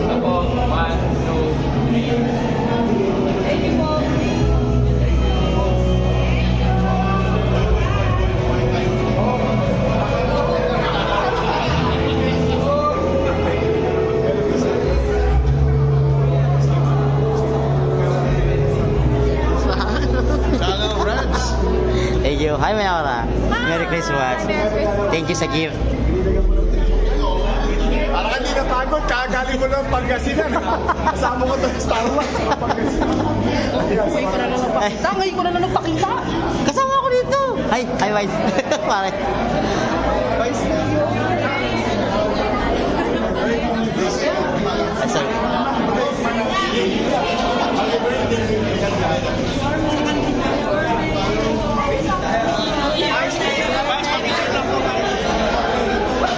Ako, 1, 2, 3. Thank you po. Thank you. Hi, Mayara. Merry Christmas. Thank you sa gift. Parang hindi ka pagod, kagaling mo ng Pangasinan. Kasama ko ito sa Star Wars. Ngayon ko na lang nagpakita. Kasama ako dito. Hi, Vice. Pare. Vice. Sorry.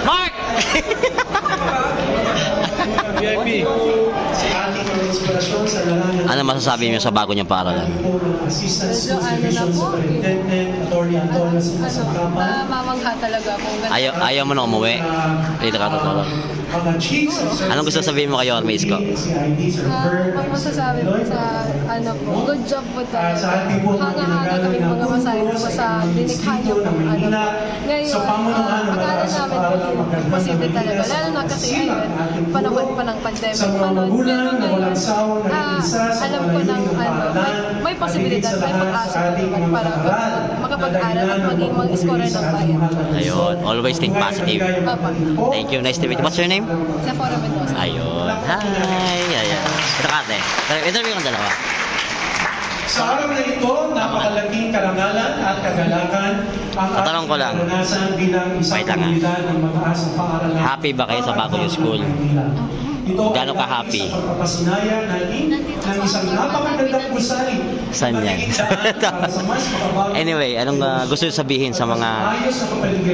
Mark! VIP. Ano masasabi niyo sa bago niyong paaralan? Medyo mamangha talaga kung ganun. Ayaw mo na umuwi? Dito ka tutulog. Anong gusto sabihin mo kay Yorme Isko? Ang masasabi po sa good job po talaga. Hanga-hanga kami mga masaya po sa dinikha niyo po. Ngayon, pag-aaral namin po posible talaga. Lalo na kasi ngayon, panahon pa ng pandemic. Pero ngayon, alam ko ng may posibilidad, may pag-asa naman para makapag-aral at maging mag-score ng bayan. Ayun, always think positive. Thank you, nice to meet you. What's your name? Sephora Mendoza. Ayun, hi! Ayan. Ito ka ate. Interview kang dalawa. Sa araw na ito, napakalaking karangalan at kagalakan ang Tatanong ko lang. karanasan bilang isang komunidad ng mataas na paaralan. Happy ba kayo sa bago yung school? Gano'n ka happy? Pagpapasinaya natin ng isang napakagandang gusali. Saan yan? Anyway, anong gusto nyo sabihin sa mga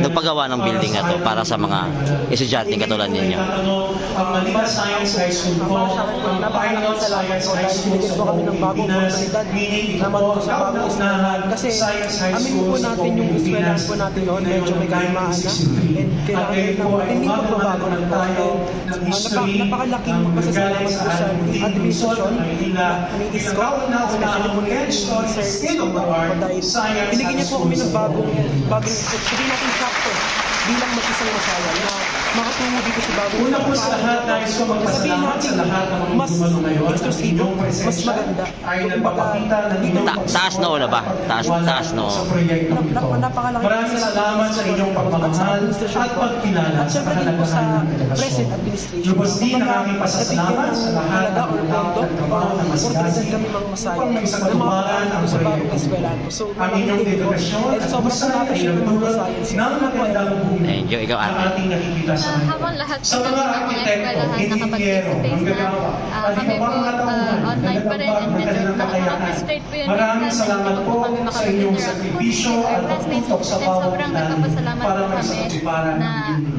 nagpagawa ng building na to para sa mga estudyante katulad ninyo? Ang Manila Science High School po, ang Pilot Science High School sa buong Pilipinas, meaning ito po ang kauna-unahan Science High School sa buong Pilipinas. po natin noon, medyo may kalimaan na. And kailangan naman, hindi magbabago ng tayo. Napakalaking magpasasalamat po sa administrasyon ng ISCO, especially po ni Sir dahil binigyan niya po kami ng bagong sabihin natin chapter bilang mag-isang masaya na makatungo dito sa bagong una po sa lahat, nais ko magpasalamat sa lahat ng mga tumulong ngayon at inyong presensya mas maganda ay nagpapakita ng inyong Taas na una ba? Taas na. sa proyektong ito. Maraming salamat sa inyong pagmamahal at pagkilala sa kahalagahan ng delegasyon. Lubos din ang aking pasasalamat sa lahat ng tao at trabaho ng masigasig upang magsakatuparan ang proyekto. Ang inyong delegasyon at kusay ay nagtulot ng magandang buhay Thank you. Ikaw ang ate. ating nakikita sa mga. Habang lahat Sa mga arkitekto, engineero, manggagawa, at iba pang mga tauhan na nagtambag ng kanilang kakayahan. Maraming salamat po sa inyong sakripisyo at pagtutok sa bawat ilan para magsakatuparan ng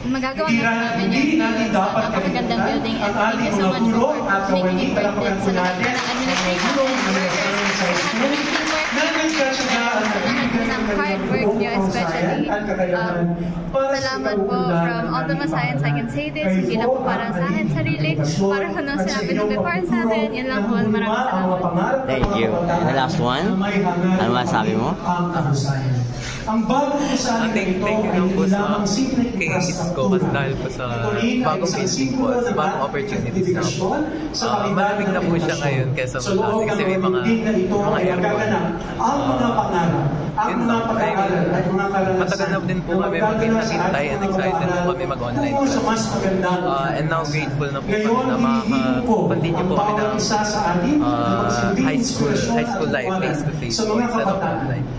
magagawa namin hindi natin dapat napakagandang building ang and ating thank you so mga much guro po at for making it kawanitan na worth it sa lahat natin ng ang administration gulong and ng workers sa school na nagkasyaga ang nabibigyan ng hard work niyo, especially salamat po from all the Masayans. I can say this, hindi lang po para sa akin sarili, para po nung sinabi ng para sa akin, yun lang po, maraming salamat. Thank you. And the last one? Ano masabi mo? Ang bagong usahin na ito ay hindi lamang simpleng Kay Isko kasi dahil po sa bagong building po, sa bagong opportunities na po. Malamig na po siya ngayon kaysa dati kasi may mga aircon. Ang mga pangarap, ang mga pag-aaral at mga karanasan. Matagal na din po kami maghintay and excited po kami mag-online class. And now grateful na po kami na makaka-continue po kami ng high school life face-to-face po instead of online.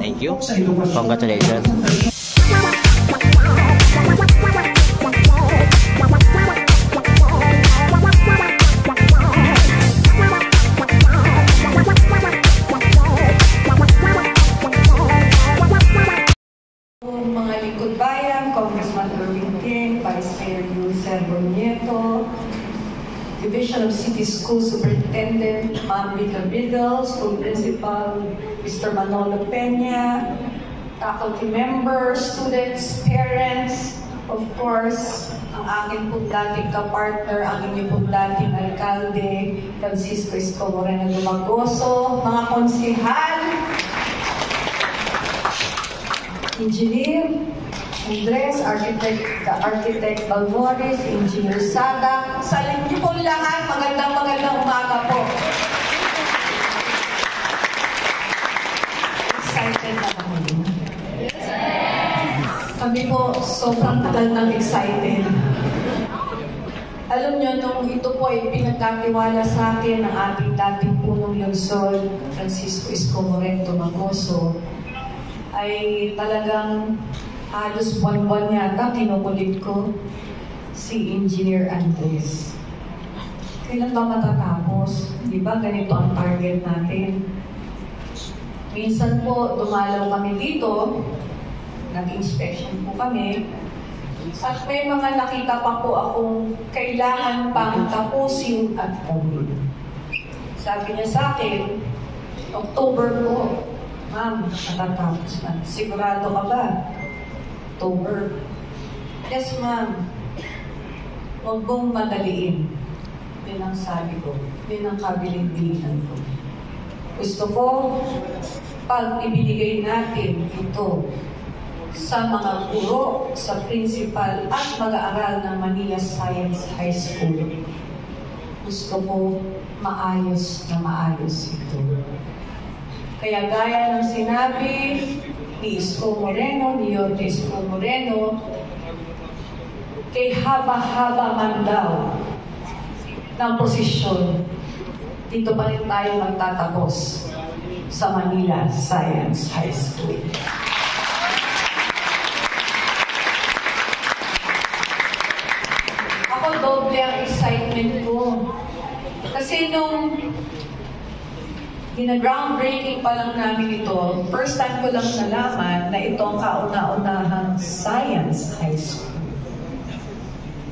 Thank you. Congratulations. Mga lingkod bayan, Congressman Irving King, Vice Mayor Yulcel Bornieto, Division of City School Superintendent Ma'am Rita Biddle, School Principal Mr. Manolo Peña, faculty members, students, parents, Of course, ang aking pong dating kapartner, ang inyong pong dating alkalde, Francisco Isko Moreno Dumagoso, mga konsihal, engineer, Andres, architect Balmores, engineer Sada, sa inyo pong lahat, magandang umaga po. Excited na kami. Kami po, sobrang tagal ng excited. Alam nyo, nung ito po ay pinagkatiwala sa akin ng ating dating punong lungsod, Francisco Isko Moreno Dumagoso, ay talagang halos buwan-buwan yata kinukulit ko si Engineer Andres. Kailan ba matatapos? Di ba ganito ang target natin? Minsan po, dumalaw kami dito, nag-inspection po kami, at may mga nakita pa po akong kailangan pang tapusin at gawin. Sabi niya sa akin, October po, ma'am, natatapos na. Sigurado ka ba? October. Yes, ma'am. Huwag mong madaliin. Yun ang sabi ko. Yun ang kabiling-bilihan ko. Gusto ko, pag ibinigay natin ito sa mga guro, sa principal at mag-aaral ng Manila Science High School, gusto ko maayos na maayos ito. Kaya gaya ng sinabi ni Isko Moreno, ni Yorme Isko Moreno, kay haba-haba man daw ng posisyon, dito pa rin tayo magtatapos sa Manila Science High School. Doble ang excitement ko. Kasi nung gina-groundbreaking pa lang namin ito, first time ko lang nalaman na ito ang kauna-unahang Science High School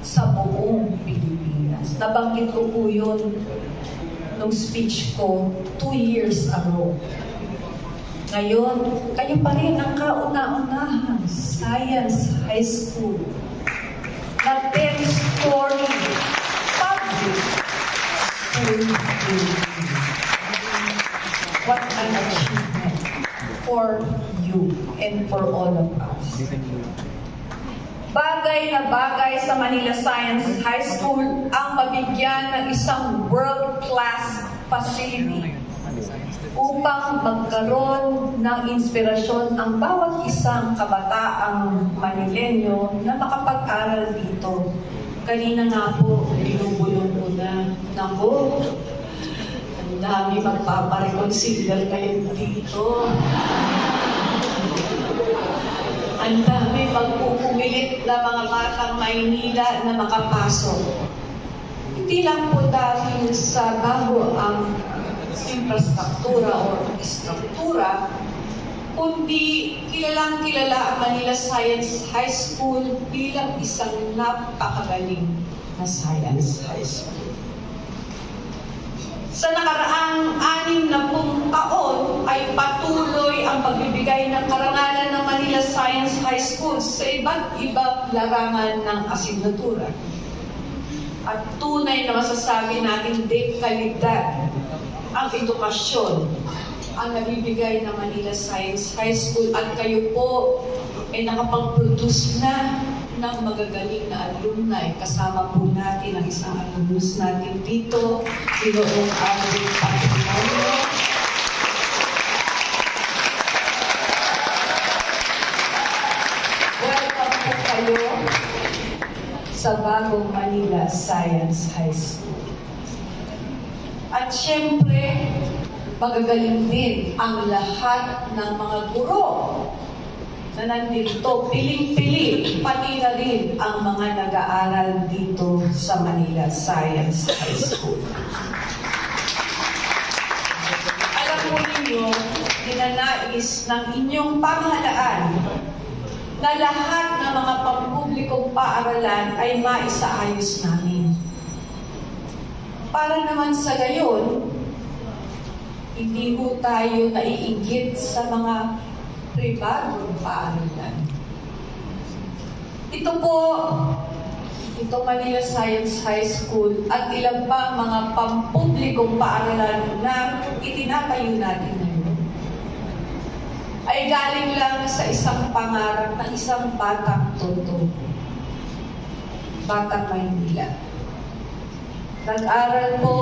sa buong Pilipinas. Nabanggit ko po yun nung speech ko 2 years ago. Ngayon, kayo pa rin ang kauna-unahang Science High School na 10-story public school. What an achievement for you and for all of us. Bagay na bagay sa Manila Science High School ang mabigyan ng isang world-class facility upang magkaroon ng inspirasyon ang bawat isang kabataang Manilenyo na makapag-aral dito. Kanina nga po, binubulong ko na, naku, ang dami magpapareconsider kayo dito. Ang dami magpupumilit na mga batang Maynila na makapasok. Hindi lang po dahil sa bago ang infrastruktura o istruktura, kundi kilalang-kilala ang Manila Science High School bilang isang napakagaling na science high school. Sa nakaraang 60 taon ay patuloy ang pagbibigay ng karangalan ng Manila Science High School sa iba't ibang larangan ng asignatura. At tunay na masasabi natin de kalidad ang edukasyon ang nabibigay ng Manila Science High School at kayo po ay nakapag-produce na ng magagaling na alumni. Kasama po natin ang isang alumnus natin dito, Ginoong Alvin Patrimonio. Welcome po kayo sa bagong Manila Science High School. At syempre, magagaling din ang lahat ng mga guro na nandito, piling-pili, pati na rin ang mga nag-aaral dito sa Manila Science High School. Alam mo ninyo, dinanais ng inyong pamahalaan na lahat ng mga pampublikong paaralan ay maisaayos namin. Para naman sa gayon, hindi po tayo naiinggit sa mga pribadong paaralan. Ito po, ito Manila Science High School at ilang pa mga pampublikong paaralan na itinatayo natin ngayon ay galing lang sa isang pangarap ng isang batang toto. Batang Maynila. Nag-aral po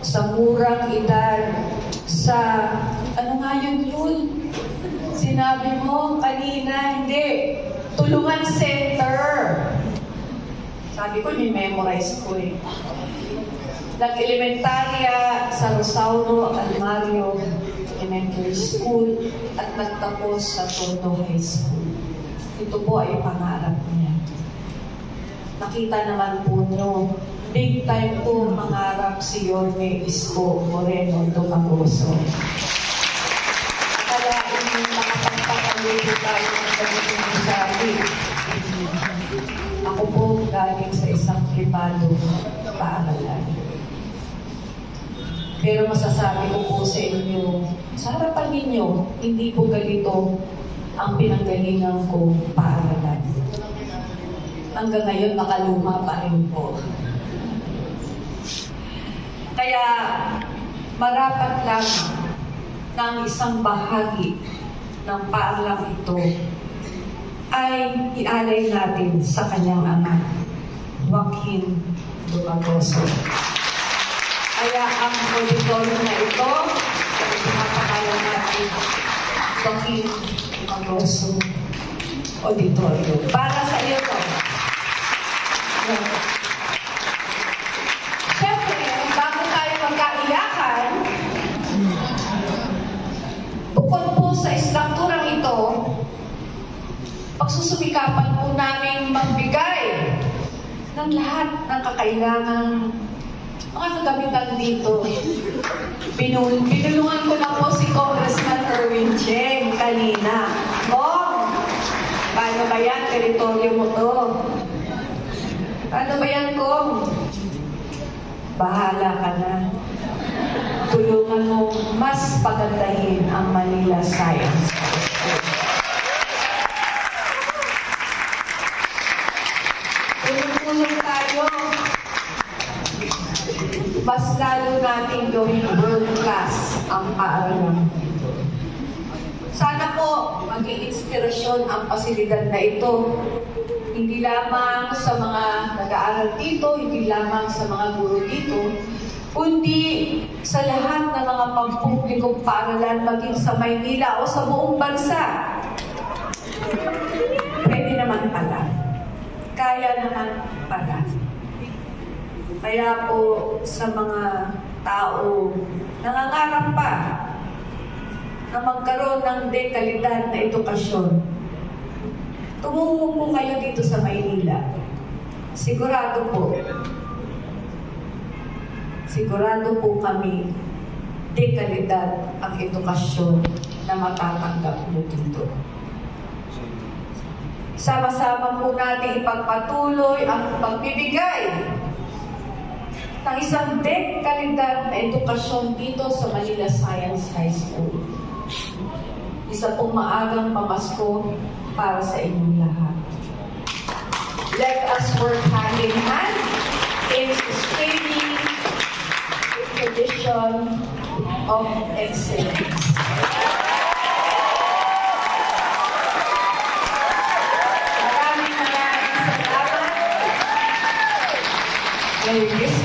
sa murang edad sa, ano nga yun? Sinabi mo kanina, hindi. Tulungan Center. Sabi ko, ni-memorize ko eh. Nag-elementarya sa Rosauro Almario Elementary School at nagtapos sa Toto High School. Ito po ay pangarap niya. Nakita naman po nyo, big time po mangarap si Yorme Isko Moreno Domagoso. Kaya hindi nakapagpakaluto tayo ng ganitong sabi. Ako po galing sa isang pribado paaralan. Pero masasabi ko po sa inyo, sa harapan ninyo, hindi po ganito ang pinanggalingan ko paaralan. Hanggang ngayon, nakaluma pa rin po. Kaya, marapat lang ng isang bahagi ng paaralang ito ay ialay natin sa kanyang ama, Joaquin Dumagoso. Kaya ang auditorium na ito, ay pinapakalan natin Joaquin Dumagoso Auditorium. Para sa iyo to. Siyempre, bago tayo magkaiyakan, bukod po sa istrukturang ito, pagsusumikapan po namin magbigay ng lahat ng kakailangan mga kagamitan dito. Pinulungan ko na po si Congressman Erwin Cheng kanina. Kong, paano ba yan? Teritoryo mo to. Paano ba yan, Kong? Bahala ka na. Tulungan mo mas pagandahin ang Manila Science. Tulong tayo. Mas lalo natin gawing world class ang paaralan. Sana po maging inspirasyon ang pasilidad na ito. Hindi lamang sa mga nag-aaral dito, hindi lamang sa mga guro dito, kundi sa lahat ng mga pampublikong paaralan maging sa Maynila o sa buong bansa. Pwede naman pala. Kaya naman pala. Kaya po sa mga tao nangangarap pa na magkaroon ng dekalidad na edukasyon, tumungo po kayo dito sa Maynila. Sigurado po kami, dekalidad ang edukasyon na matatanggap mo dito. Sama-sama po natin ipagpatuloy ang pagbibigay ng isang dekalidad na edukasyon dito sa Manila Science High School. Isa pong maagang pamasko para sa inyong lahat. Let us work hand in hand in sustaining the tradition of excellence. Maraming salamat. Merry Christmas.